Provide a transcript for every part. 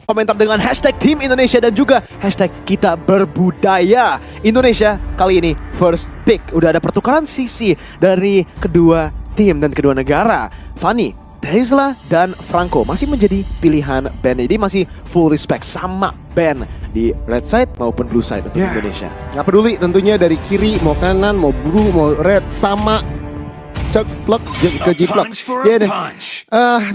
komentar dengan hashtag Tim Indonesia dan juga hashtag kita berbudaya Indonesia. Kali ini first pick, udah ada pertukaran sisi dari kedua tim dan kedua negara. Fanny, Tesla dan Franco masih menjadi pilihan band. Jadi masih full respect sama band di red side maupun blue side untuk Indonesia. Gak peduli tentunya dari kiri mau kanan mau blue mau red sama ceplok kejiplok. Ya deh.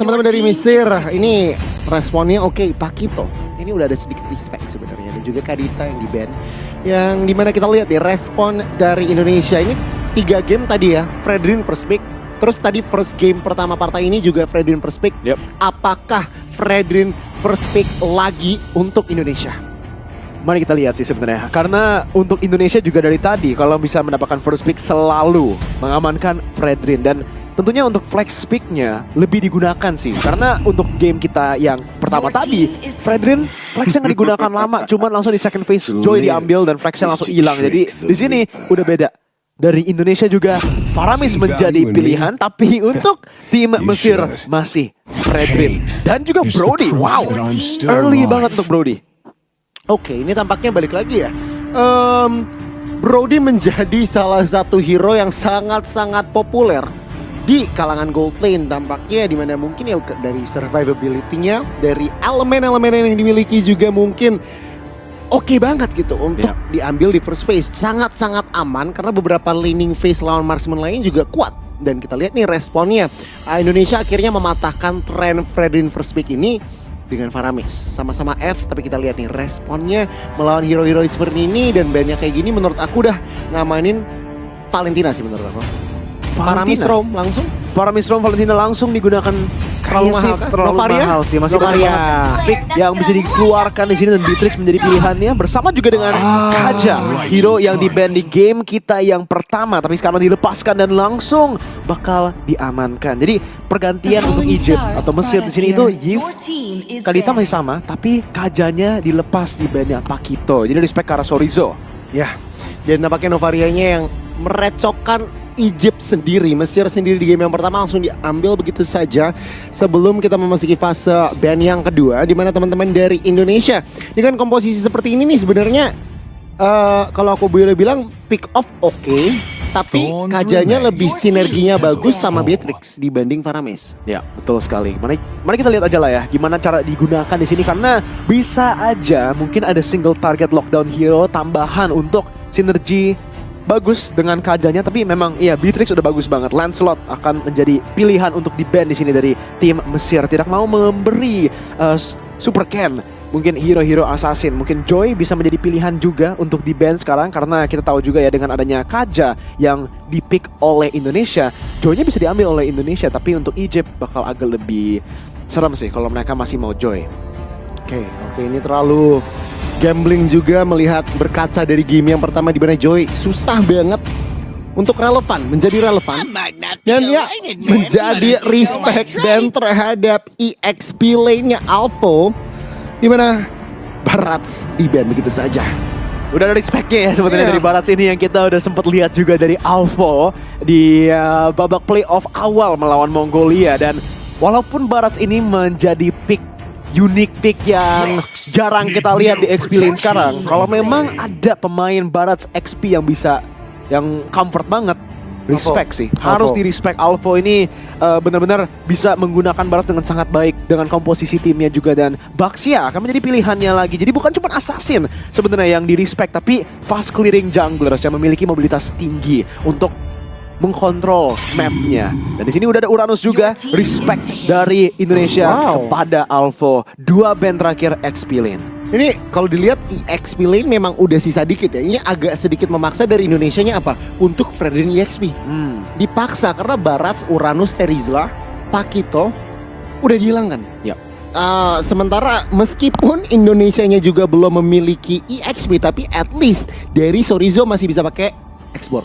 Teman-teman dari Mesir ini responnya oke. Pakito ini udah ada sedikit respect sebenarnya, dan juga Kadita yang di band. Yang dimana kita lihat di respon dari Indonesia ini 3 game tadi ya. Fredrin first pick. Terus tadi first game pertama partai ini juga Fredrin first pick. Apakah Fredrin first pick lagi untuk Indonesia? Mari kita lihat sih sebenarnya. Karena untuk Indonesia juga dari tadi kalau bisa mendapatkan first pick selalu mengamankan Fredrin. Dan tentunya untuk flex picknya lebih digunakan sih. Karena untuk game kita yang pertama tadi, Fredrin flexnya nggak digunakan lama. Cuman langsung di second phase Joy diambil dan flexnya langsung hilang. Jadi di sini udah beda. Dari Indonesia juga Faramis menjadi pilihan, tapi untuk tim Mesir masih Fredrin dan juga Brody. Wow, early banget untuk Brody. Oke, ini tampaknya balik lagi ya. Brody menjadi salah satu hero yang sangat-sangat populer di kalangan gold lane tampaknya, dimana mungkin ya dari survivability-nya, dari elemen-elemen yang dimiliki juga mungkin oke banget gitu untuk diambil di first phase. Sangat-sangat aman karena beberapa laning phase lawan marksman lain juga kuat. Dan kita lihat nih responnya. Indonesia akhirnya mematahkan tren Fredrin first pick ini dengan Faramis. Sama-sama F, tapi kita lihat nih responnya melawan hero-hero seperti ini dan bandnya kayak gini, menurut aku udah ngamanin Valentina sih menurut aku. Faramis Rom langsung. Faramis Rom Valentina langsung digunakan. Terlalu mahal sih, masih pick yang bisa dikeluarkan di sini, dan Beatrix menjadi pilihannya bersama juga dengan Kaja, hero yang di ban di game kita yang pertama, tapi sekarang dilepaskan dan langsung bakal diamankan. Jadi pergantian untuk Egypt atau Mesir di sini itu Yif, Kadita masih sama, tapi Kajanya dilepas di bandnya Pakito. Jadi respect ke arah Sorizo. Ya, dan nampaknya Novarianya yang merecokkan Egypt sendiri, Mesir sendiri di game yang pertama langsung diambil begitu saja sebelum kita memasuki fase ban yang kedua, di mana teman-teman dari Indonesia dengan komposisi seperti ini nih sebenarnya kalau aku boleh bilang pick off oke, tapi Kajanya lebih sinerginya bagus sama Beatrix dibanding Faramis. Ya, betul sekali. Mari kita lihat aja lah ya gimana cara digunakan di sini, karena bisa aja mungkin ada single target lockdown hero tambahan untuk sinergi bagus dengan Kajanya, tapi memang iya Beatrix udah bagus banget. Lancelot akan menjadi pilihan untuk di ban di sini dari tim Mesir. Tidak mau memberi Super Ken, mungkin hero-hero assassin. Mungkin Joy bisa menjadi pilihan juga untuk di ban sekarang, karena kita tahu juga ya dengan adanya Kaja yang dipick oleh Indonesia, Joy-nya bisa diambil oleh Indonesia. Tapi untuk Egypt bakal agak lebih serem sih kalau mereka masih mau Joy. Oke, ini terlalu gambling juga melihat berkaca dari game yang pertama di mana Joy susah banget untuk menjadi relevan dan ya menjadi respect dan terhadap EXP lane-nya Alpha, di mana Barats di ban begitu saja. Udah ada respect-nya ya sebetulnya dari Barats ini, yang kita udah sempat lihat juga dari Alpha di babak playoff awal melawan Mongolia. Dan walaupun Barats ini menjadi unique pick yang jarang kita lihat di XP lane sekarang, kalau memang ada pemain Barats XP yang comfort banget, respect sih. Harus di respect. Alpha ini benar-benar bisa menggunakan Barats dengan sangat baik dengan komposisi timnya juga, dan Baxia akan menjadi pilihannya lagi. Jadi bukan cuma assassin sebenarnya yang di respect, tapi fast clearing junglers yang memiliki mobilitas tinggi untuk mengkontrol mapnya. Dan di sini udah ada Uranus juga. Respect dari Indonesia kepada Alpha. 2 band terakhir XP lane. Ini kalau dilihat EXP lane memang udah sisa dikit ya. Ini agak sedikit memaksa dari Indonesianya apa? Untuk Fredrin EXP dipaksa karena Barats, Uranus, Terizla, Pakito udah dihilangkan. Sementara meskipun Indonesianya juga belum memiliki EXP, tapi at least dari Sorizo masih bisa pakai export.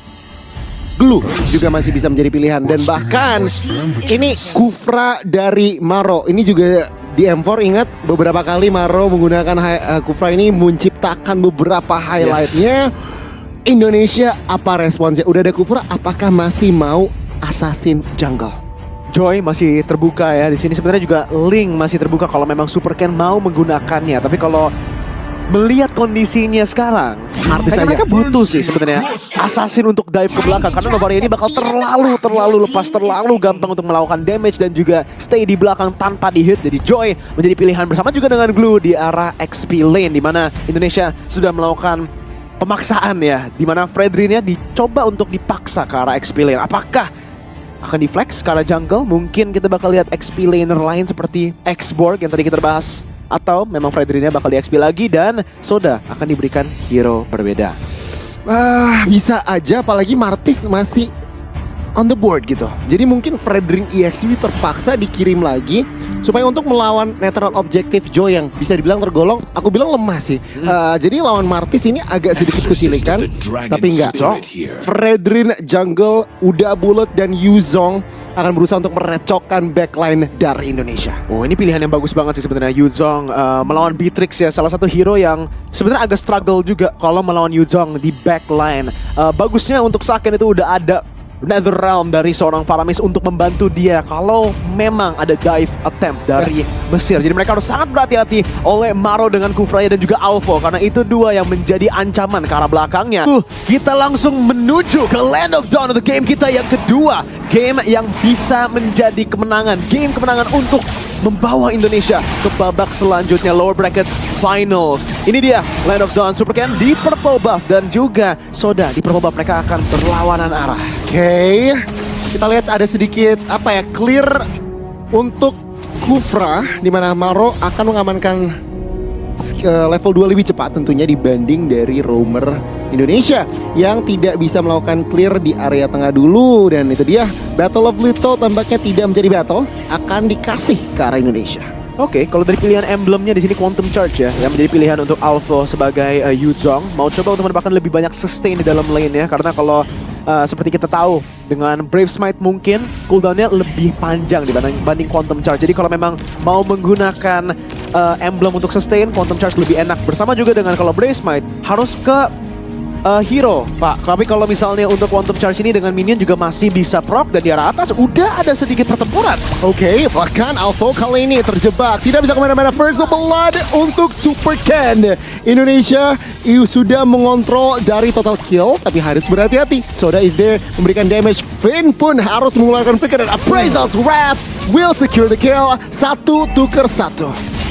Glue juga masih bisa menjadi pilihan. Dan bahkan ini Kufra dari Maro. Ini juga di M4, ingat beberapa kali Maro menggunakan Kufra ini menciptakan beberapa highlightnya. Indonesia apa responsnya? Udah ada Kufra, apakah masih mau Assassin Jungle? Joy masih terbuka ya. Di sini sebenarnya juga Link masih terbuka kalau memang Super Ken mau menggunakannya. Tapi kalau melihat kondisinya sekarang, Artis kayaknya aja. mereka butuh sih sebenarnya Assassin untuk dive ke belakang karena Novaria ini bakal terlalu lepas, terlalu gampang untuk melakukan damage dan juga stay di belakang tanpa di-hit. Jadi Joy menjadi pilihan bersama juga dengan Glue di arah XP lane, di mana Indonesia sudah melakukan pemaksaan ya, di mana Fredrinnya dicoba untuk dipaksa ke arah XP lane. Apakah akan di-flex ke arah jungle? Mungkin kita bakal lihat XP laner lain seperti X-Borg yang tadi kita bahas. Atau memang Fredrinnya bakal di XP lagi dan Soda akan diberikan hero berbeda. Bisa aja, apalagi Martis masih on the board gitu. Jadi mungkin Fredrin EXP terpaksa dikirim lagi supaya untuk melawan netral objektif Joy yang bisa dibilang tergolong, aku bilang lemah sih. Jadi lawan Martis ini agak sedikit kusilikan, tapi enggak. Fredrin jungle, Uda Bullet dan Yuzong akan berusaha untuk merecokkan backline dari Indonesia. Oh, ini pilihan yang bagus banget sih sebenarnya. Yuzong melawan Beatrix ya, salah satu hero yang sebenarnya agak struggle juga kalau melawan Yuzong di backline. Bagusnya untuk Saken itu udah ada Netherrealm dari seorang Faramis untuk membantu dia kalau memang ada dive attempt dari Mesir. Jadi mereka harus sangat berhati-hati oleh Maro dengan Kufraya dan juga Alpha, karena itu dua yang menjadi ancaman ke arah belakangnya. Kita langsung menuju ke Land of Dawn untuk game kita yang kedua. Game yang bisa menjadi kemenangan. Game kemenangan untuk membawa Indonesia ke babak selanjutnya, lower bracket finals. Ini dia Land of Dawn, Super Ken di purple buff dan juga Soda di purple buff. Mereka akan berlawanan arah. Oke, kita lihat ada sedikit clear untuk Kufra, di mana Maro akan mengamankan level 2 lebih cepat tentunya dibanding dari roamer Indonesia yang tidak bisa melakukan clear di area tengah dulu. Dan itu dia, Battle of Lito tampaknya tidak menjadi battle, akan dikasih ke arah Indonesia. Oke, kalau dari pilihan emblemnya di sini Quantum Charge ya, yang menjadi pilihan untuk Alpha sebagai Yuzong. Mau coba untuk mendapatkan lebih banyak sustain di dalam lane ya, karena kalau seperti kita tahu dengan Brave Smite mungkin cooldownnya lebih panjang dibanding Quantum Charge. Jadi kalau memang mau menggunakan emblem untuk sustain, Quantum Charge lebih enak. Bersama juga dengan kalau Brave Smite harus ke hero, Pak. Tapi kalau misalnya untuk Quantum Charge ini dengan minion juga masih bisa proc, dan di arah atas udah ada sedikit pertempuran. Oke, bahkan Alpha kali ini terjebak, tidak bisa kemana-mana. First blood untuk Super Ken. Indonesia sudah mengontrol dari total kill, tapi harus berhati-hati. Soda is there memberikan damage. Finn pun harus mengeluarkan flicker dan Appraisal's Wrath will secure the kill. 1-1.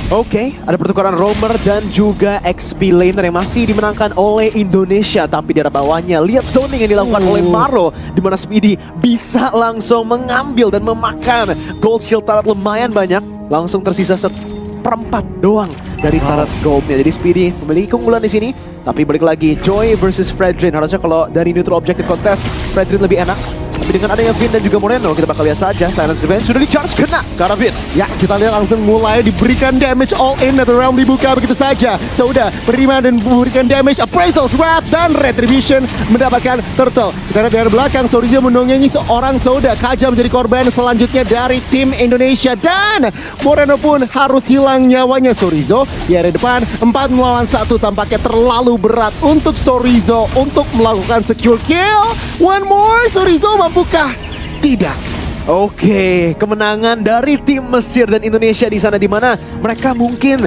Oke, ada pertukaran roamer dan juga XP laner yang masih dimenangkan oleh Indonesia. Tapi di arah bawahnya, lihat zoning yang dilakukan oleh Maro, di mana Speedy bisa langsung mengambil dan memakan gold shield turret lumayan banyak. Langsung tersisa seperempat doang dari turret goldnya. Jadi Speedy memiliki keunggulan di sini. Tapi balik lagi, Joy versus Fredrin. Harusnya kalau dari neutral objective contest, Fredrin lebih enak. Tapi dengan adanya Vin dan juga Moreno, kita bakal lihat saja Silence Revenge sudah di-charge, kena ke arah Vin. Ya, kita lihat langsung mulai diberikan damage all in. Netherrealm dibuka begitu saja. Sudah beriman dan memberikan damage. Appraisal's Wrath dan Retribution mendapatkan turtle. Kita lihat dari belakang, Sorizo mendongengi seorang Soda. Kaja menjadi korban selanjutnya dari tim Indonesia. Dan Moreno pun harus hilang nyawanya. Sorizo di area depan, 4 melawan 1 tampaknya terlalu berat untuk Sorizo untuk melakukan secure kill. One more, Sorizo mampukah? Tidak. Oke, kemenangan dari tim Mesir dan Indonesia di sana, di mana mereka mungkin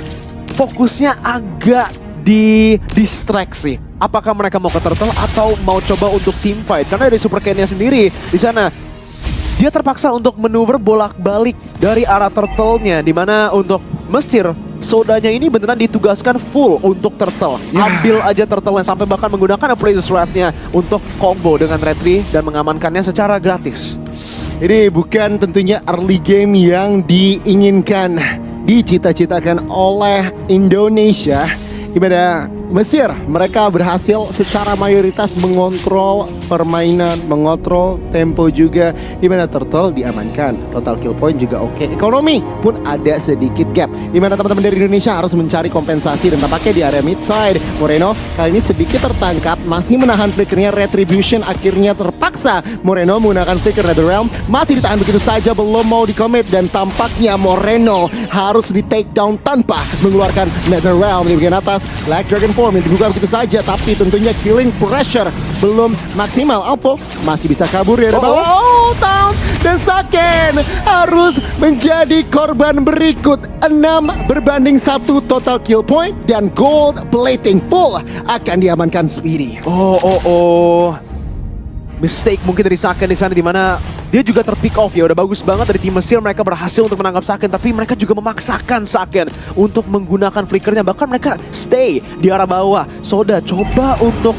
fokusnya agak distraksi. Apakah mereka mau ke turtle atau mau coba untuk team fight? Karena dari Super Ken-nya sendiri di sana dia terpaksa untuk manuver bolak-balik dari arah turtle-nya, di mana untuk Mesir Sodanya ini beneran ditugaskan full untuk turtle. Ambil aja turtle-nya sampai bahkan menggunakan Appraisal's Wrath-nya untuk combo dengan Retri dan mengamankannya secara gratis. Ini bukan tentunya early game yang diinginkan, dicita-citakan oleh Indonesia. Gimana Mesir, mereka berhasil secara mayoritas mengontrol permainan, mengontrol tempo juga, di mana Turtle diamankan, total kill point juga oke. Ekonomi pun ada sedikit gap, di mana teman-teman dari Indonesia harus mencari kompensasi, dan tampaknya di area mid side Moreno kali ini sedikit tertangkap, masih menahan flickernya. Retribution akhirnya terpaksa Moreno menggunakan flicker. Netherrealm masih ditahan begitu saja, belum mau di-commit, dan tampaknya Moreno harus di take down tanpa mengeluarkan Netherrealm di bagian atas. Black Dragon platform yang dibuka begitu saja, tapi tentunya killing pressure belum maksimal. Alpha masih bisa kabur dari bawah. Oh, down. Dan Saken harus menjadi korban berikut. 6 berbanding 1 total kill point dan gold plating full akan diamankan Speedy. Oh. Mistake mungkin dari Saken di sana, di mana dia juga terpick off ya. Udah bagus banget dari tim Mesir, mereka berhasil untuk menangkap Saken, tapi mereka juga memaksakan Saken untuk menggunakan flickernya. Bahkan mereka stay di arah bawah. Soda coba untuk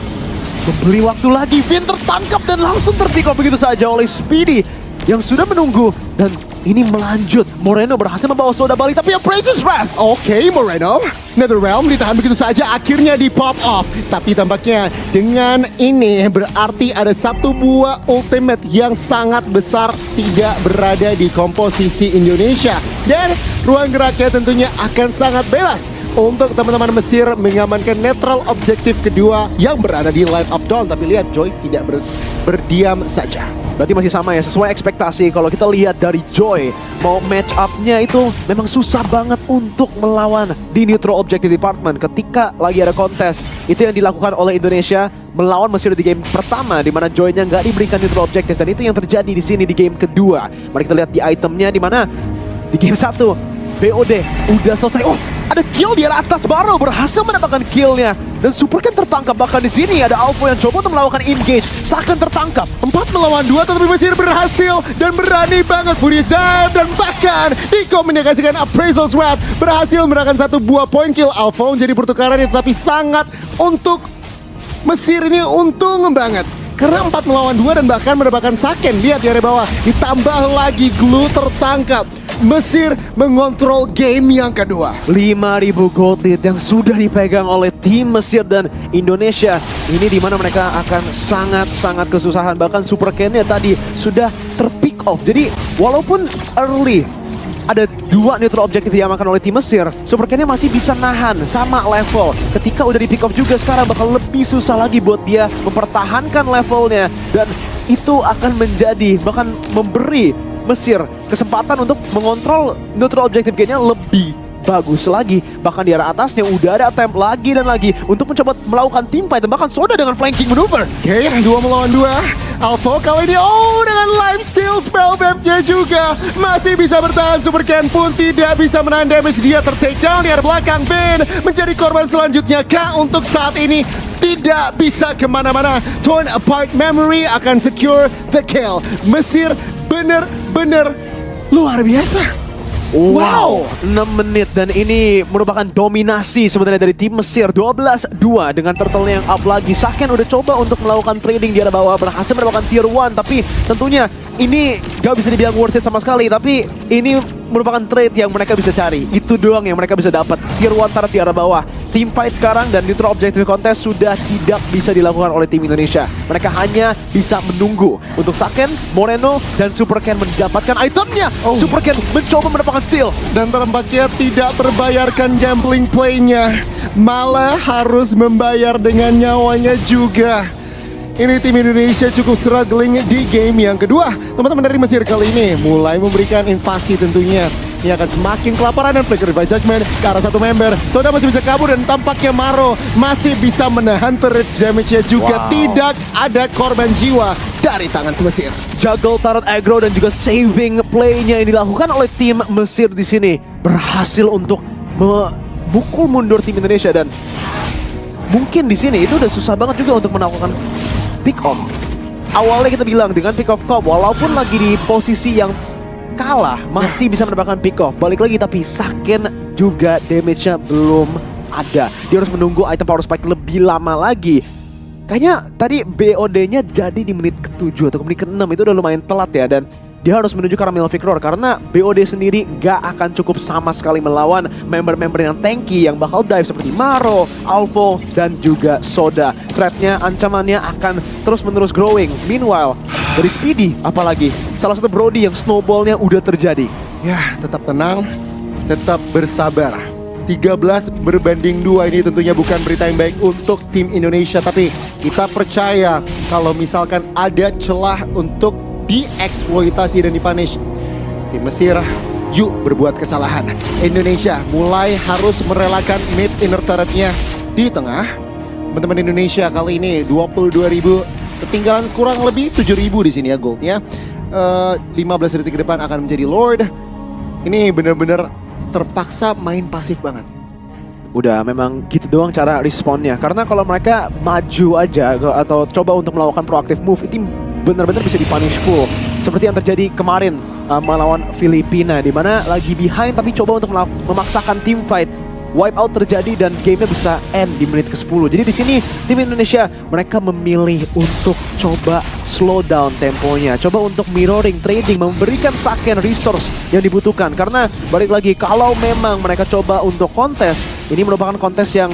memberi waktu lagi. Vin tertangkap dan langsung terpick off begitu saja oleh Speedy yang sudah menunggu, dan ini melanjut. Moreno berhasil membawa Soda balik, tapi Appraiser's Wrath. Oke, Moreno. Netherrealm ditahan begitu saja, akhirnya di pop off. Tapi tampaknya dengan ini berarti ada satu buah ultimate yang sangat besar tidak berada di komposisi Indonesia. Dan ruang geraknya tentunya akan sangat bebas untuk teman-teman Mesir mengamankan netral objektif kedua yang berada di Line of Dawn. Tapi lihat, Joy tidak berdiam saja. Berarti masih sama ya, sesuai ekspektasi. Kalau kita lihat dari Joy, mau match up-nya itu memang susah banget untuk melawan di Neutral Objective Department. Ketika lagi ada kontes, itu yang dilakukan oleh Indonesia melawan Mesir di game pertama, di mana Joy-nya nggak diberikan Neutral Objective, dan itu yang terjadi di sini di game kedua. Mari kita lihat di itemnya, di mana di game 1 BOD udah selesai. Oh, ada kill di atas, baru berhasil mendapatkan killnya. Dan Superken tertangkap, bahkan di sini ada Alpha yang coba untuk melakukan engage. Saken tertangkap. 4 melawan 2, tetapi Mesir berhasil dan berani banget Buris dan bahkan dikomunikasikan Appraiser's Wrath berhasil mendapatkan satu buah point kill. Alpha menjadi pertukaran, tetapi sangat untuk Mesir ini untung banget. Karena 4 melawan 2 dan bahkan mendapatkan Saken. Lihat di area bawah, ditambah lagi Glue tertangkap. Mesir mengontrol game yang kedua. 5.000 gold lead yang sudah dipegang oleh tim Mesir dan Indonesia. Ini dimana mereka akan sangat-sangat kesusahan. Bahkan Super Ken-nya tadi sudah terpick off. Jadi walaupun early ada 2 neutral objektif diamankan oleh tim Mesir, Super Ken-nya masih bisa nahan sama level. Ketika udah di pick off juga, sekarang bakal lebih susah lagi buat dia mempertahankan levelnya. Dan itu akan menjadi, bahkan memberi Mesir kesempatan untuk mengontrol neutral objective game-nya lebih bagus lagi. Bahkan di arah atasnya udah ada attempt lagi dan lagi untuk mencoba melakukan team fight, dan bahkan Soda dengan flanking maneuver. Oke, 2 melawan 2. Alpha kali ini dengan lifesteal spellbamp-nya juga masih bisa bertahan. Super Ken pun tidak bisa menahan damage, dia ter-take down di arah belakang. Ben menjadi korban selanjutnya. Untuk saat ini tidak bisa kemana-mana. Torn apart memory akan secure the kill. Mesir bener-bener luar biasa. Wow, 6 menit dan ini merupakan dominasi sebenarnya dari tim Mesir. 12-2 dengan turtle-nya yang up lagi. Saken udah coba untuk melakukan trading di arah bawah, berhasil mendapatkan tier 1, tapi tentunya ini gak bisa dibilang worth it sama sekali. Tapi ini merupakan trade yang mereka bisa cari. Itu doang yang mereka bisa dapat. Tier 1 taruh di arah bawah. Team fight sekarang dan neutral objective contest sudah tidak bisa dilakukan oleh tim Indonesia. Mereka hanya bisa menunggu untuk Saken, Moreno, dan Super Ken mendapatkan itemnya. Super Ken mencoba mendapatkan steal. Dan tampaknya tidak terbayarkan gambling play-nya. Malah harus membayar dengan nyawanya juga. Ini tim Indonesia cukup struggling di game yang kedua. Teman-teman dari Mesir kali ini mulai memberikan invasi tentunya. Ini akan semakin kelaparan dan flicker by judgment ke arah satu member. Soda masih bisa kabur dan tampaknya Maro masih bisa menahan turret damage-nya juga. Tidak ada korban jiwa dari tangan Mesir. Juggle turret aggro dan juga saving play-nya yang dilakukan oleh tim Mesir di sini berhasil untuk memukul mundur tim Indonesia, dan mungkin di sini itu udah susah banget juga untuk melakukan pick off. Awalnya kita bilang dengan pick off comp, walaupun lagi di posisi yang kalah, masih bisa mendapatkan pick off. Balik lagi, tapi Saken juga damage-nya belum ada. Dia harus menunggu item power spike lebih lama lagi. Kayaknya tadi BOD-nya jadi di menit ke-7 atau menit ke-6, itu udah lumayan telat ya. Dan dia harus menuju ke arah Melvic Roar karena BOD sendiri gak akan cukup sama sekali melawan member-member yang tanky yang bakal dive seperti Maro, Alpha, dan juga Soda. Threat-nya, ancamannya akan terus-menerus growing. Meanwhile, dari Speedy apalagi, salah satu Brody yang snowball-nya udah terjadi. Ya, tetap tenang, tetap bersabar. 13 berbanding 2 ini tentunya bukan berita yang baik untuk tim Indonesia, tapi kita percaya kalau misalkan ada celah untuk dieksploitasi dan dipunish, tim Mesir yuk berbuat kesalahan. Indonesia mulai harus merelakan mid inner turret-nya di tengah. Teman-teman Indonesia kali ini 22.000, ketinggalan kurang lebih 7.000 di sini ya goldnya. 15 detik ke depan akan menjadi Lord. Ini bener-bener terpaksa main pasif banget. Udah memang gitu doang cara responnya. Karena kalau mereka maju aja atau coba untuk melakukan proaktif move, itu benar-benar bisa dipunish full. Seperti yang terjadi kemarin melawan Filipina, di mana lagi behind tapi coba untuk memaksakan team fight. Wipe out terjadi dan gamenya bisa end di menit ke-10. Jadi di sini tim Indonesia mereka memilih untuk coba slow down temponya, coba untuk mirroring, trading, memberikan Saken resource yang dibutuhkan. Karena balik lagi, kalau memang mereka coba untuk kontes, ini merupakan kontes yang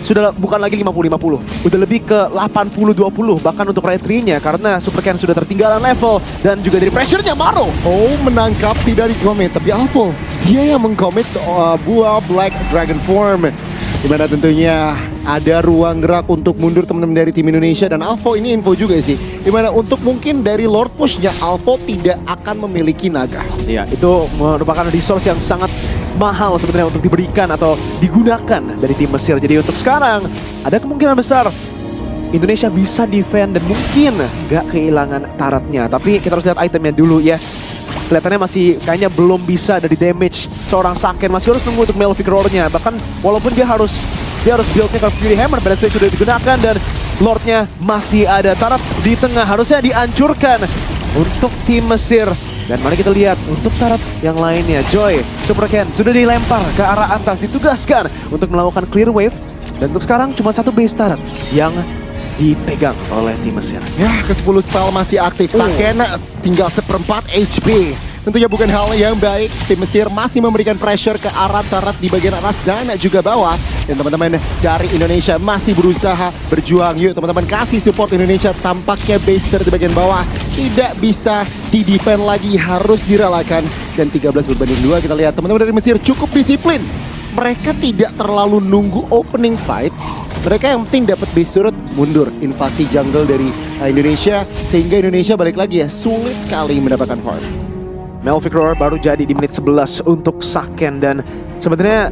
sudah bukan lagi 50-50, udah lebih ke 80-20 bahkan untuk retry-nya, karena Supercan sudah tertinggalan level dan juga dari pressure-nya Maro. Oh, menangkap tidak di-commit, tapi Alpha dia yang meng-commit buah Black Dragon Form. Dimana tentunya ada ruang gerak untuk mundur teman-teman dari tim Indonesia. Dan Alpha ini info juga sih, dimana untuk mungkin dari Lord Push-nya Alpha tidak akan memiliki naga. Ya, itu merupakan resource yang sangat mahal sebenarnya untuk diberikan atau digunakan dari tim Mesir. Jadi untuk sekarang ada kemungkinan besar Indonesia bisa defend dan mungkin gak kehilangan taratnya. Tapi kita harus lihat itemnya dulu. Yes, kelihatannya masih kayaknya belum bisa dari damage seorang Saken. Masih harus nunggu untuk Malefic Roar-nya. Bahkan walaupun dia harus build-nya ke Fury Hammer, Balance Stage sudah digunakan dan Lord-nya masih ada. Tarat di tengah harusnya dihancurkan untuk tim Mesir. Dan mari kita lihat untuk tarat yang lainnya. Joy, Supercan sudah dilempar ke arah atas, ditugaskan untuk melakukan clear wave. Dan untuk sekarang cuma satu base tarat yang dipegang oleh tim Mesir. Ya, ke-10 spell masih aktif. Saken tinggal seperempat HP. Tentunya bukan hal yang baik. Tim Mesir masih memberikan pressure ke arah tarat di bagian atas dan juga bawah. Dan teman-teman dari Indonesia masih berusaha berjuang. Yuk teman-teman, kasih support Indonesia. Tampaknya base di bagian bawah tidak bisa di-defend lagi, harus direlakan. Dan 13-2, kita lihat teman-teman dari Mesir cukup disiplin. Mereka tidak terlalu nunggu opening fight. Mereka yang penting dapat base turret, mundur. Invasi jungle dari Indonesia, sehingga Indonesia balik lagi ya, sulit sekali mendapatkan farm. Malefic Roar baru jadi di menit 11 untuk Saken. Dan sebenarnya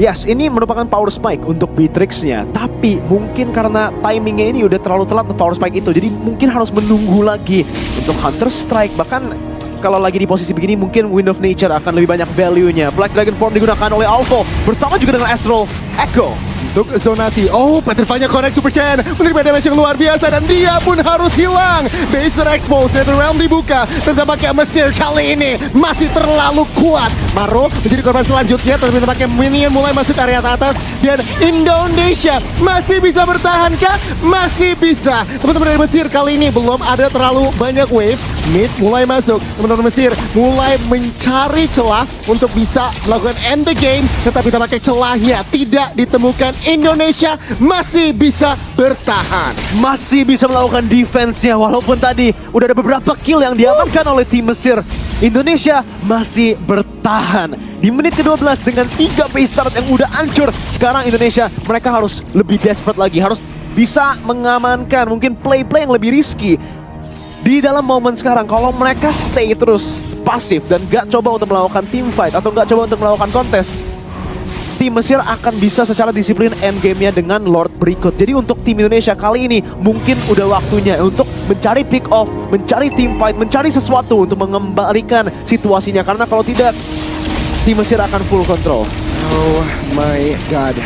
yes, ini merupakan power spike untuk Beatrix-nya. Tapi mungkin karena timingnya ini udah terlalu telat untuk power spike itu, jadi mungkin harus menunggu lagi untuk Hunter Strike. Bahkan kalau lagi di posisi begini mungkin Wind of Nature akan lebih banyak value-nya. Black Dragon Form digunakan oleh Alpha bersama juga dengan Astral Echo. Untuk zonasi, oh Petrify-nya connect Supercan, menerima damage yang luar biasa dan dia pun harus hilang. Base terexpose, Nether Realm dibuka, dan tampaknya Mesir kali ini masih terlalu kuat. Maro menjadi korban selanjutnya, tapi tampaknya minion mulai masuk area atas dan Indonesia masih bisa bertahan kah? Masih bisa. Teman-teman dari Mesir kali ini belum ada terlalu banyak wave. Mid mulai masuk, teman-teman Mesir mulai mencari celah untuk bisa melakukan end the game, tetapi tampaknya celahnya tidak ditemukan. Indonesia masih bisa bertahan, masih bisa melakukan defense-nya walaupun tadi udah ada beberapa kill yang diamankan oleh tim Mesir. Indonesia masih bertahan di menit ke-12 dengan 3 base start yang udah hancur. Sekarang Indonesia mereka harus lebih desperate lagi, harus bisa mengamankan mungkin play-play yang lebih risky. Di dalam momen sekarang, kalau mereka stay terus pasif dan gak coba untuk melakukan team fight atau gak coba untuk melakukan kontes, tim Mesir akan bisa secara disiplin endgame-nya dengan Lord berikut. Jadi untuk tim Indonesia kali ini mungkin udah waktunya untuk mencari pick off, mencari team fight, mencari sesuatu untuk mengembalikan situasinya. Karena kalau tidak, tim Mesir akan full control. Oh my god.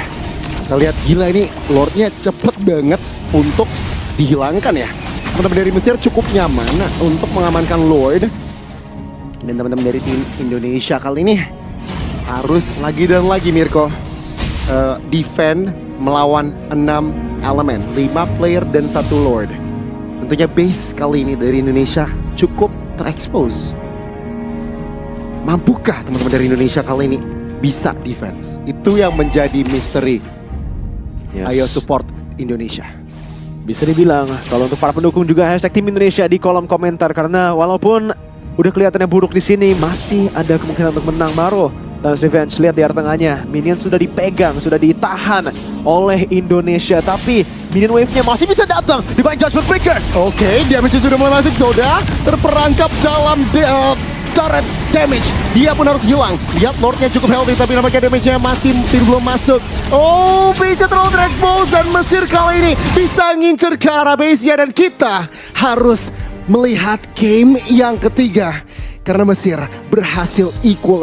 Kita lihat, gila ini Lord-nya cepet banget untuk dihilangkan ya. Teman-teman dari Mesir cukup nyaman untuk mengamankan Lord. Dan teman-teman dari tim Indonesia kali ini harus lagi dan lagi Mirko defend melawan 6 elemen, 5 player dan 1 Lord. Tentunya base kali ini dari Indonesia cukup terekspos. Mampukah teman-teman dari Indonesia kali ini bisa defense? Itu yang menjadi misteri. Yes. Ayo support Indonesia. Bisa dibilang kalau untuk para pendukung juga hashtag tim Indonesia di kolom komentar, karena walaupun udah kelihatannya buruk di sini, masih ada kemungkinan untuk menang. Maro dan Revenge, lihat di area tengahnya, minion sudah dipegang, sudah ditahan oleh Indonesia, tapi minion wave-nya masih bisa datang di bagian Judgment Breaker. Oke, damage sudah mulai masuk, sudah terperangkap dalam turret damage. Dia pun harus hilang. Lihat Lordnya cukup healthy tapi nampaknya damage-nya masih belum masuk. Oh, BC terlalu terexpose dan Mesir kali ini bisa ngincer ke arah base-nya dan kita harus melihat game yang ketiga karena Mesir berhasil equal.